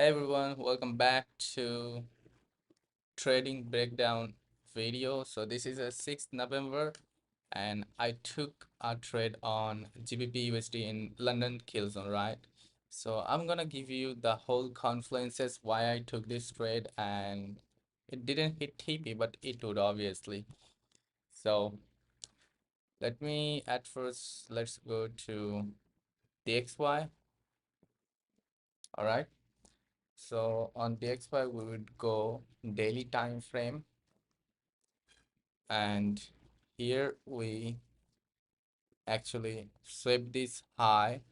Hey everyone, welcome back to trading breakdown video. So this is a 6th November and I took a trade on GBPUSD in London kill zone, right? So I'm gonna give you the whole confluences why I took this trade, and it didn't hit TP, but it would obviously. So let me at first let's go to DXY. All right. So on DXY we would go daily time frame, and here we actually sweep this high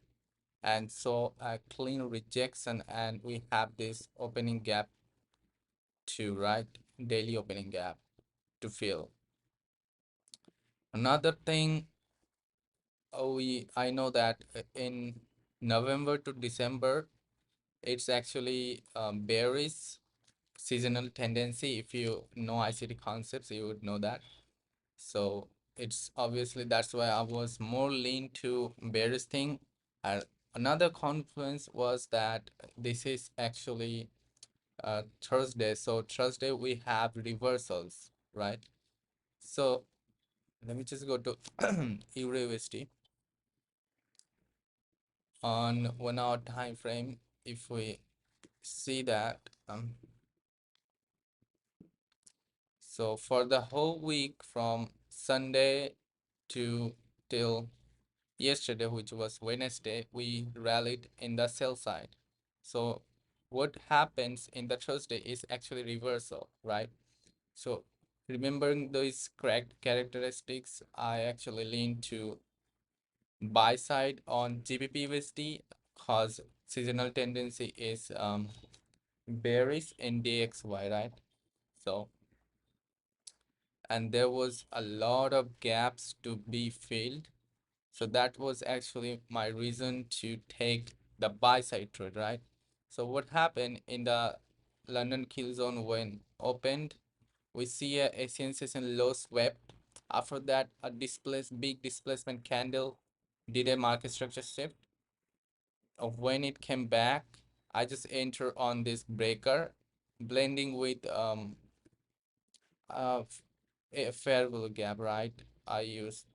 and saw a clean rejection, and we have this opening gap to right, daily opening gap to fill. Another thing, I know that in November to December it's actually bearish seasonal tendency. If you know ICT concepts, you would know that. So it's obviously that's why I was more lean to bearish thing. And another confluence was that this is actually Thursday. So Thursday we have reversals, right? So let me just go to EURUSD on 1 hour time frame. If we see that, so for the whole week from Sunday to till yesterday, which was Wednesday, we rallied in the sell side. So what happens in the Thursday is actually reversal, right? So remembering those correct characteristics, I actually lean to buy side on GBPUSD because seasonal tendency is bearish in DXY, right? So, and there was a lot of gaps to be filled. So that was actually my reason to take the buy side trade, right? So what happened in the London kill zone when opened, we see a Asian session low swept. After that, a big displacement candle did a market structure shift. Of when it came back, I just enter on this breaker, blending with uh, a fair value gap, right? I used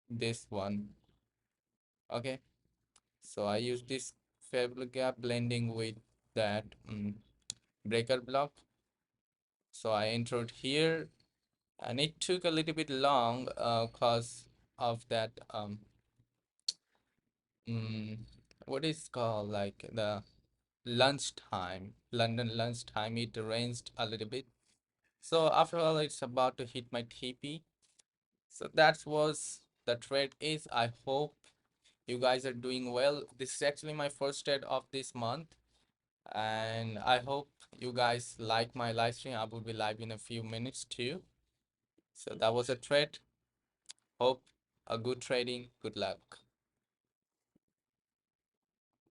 this one. Okay. So I use this fair value gap blending with that breaker block. So I entered here, and it took a little bit long because of that mm, what is called like the lunchtime, London lunchtime. It ranged a little bit. So after all, it's about to hit my TP. So that was the trade is. I hope you guys are doing well. This is actually my first trade of this month, and I hope you guys like my live stream. I will be live in a few minutes too. So that was a trade. Hope a good trading. Good luck.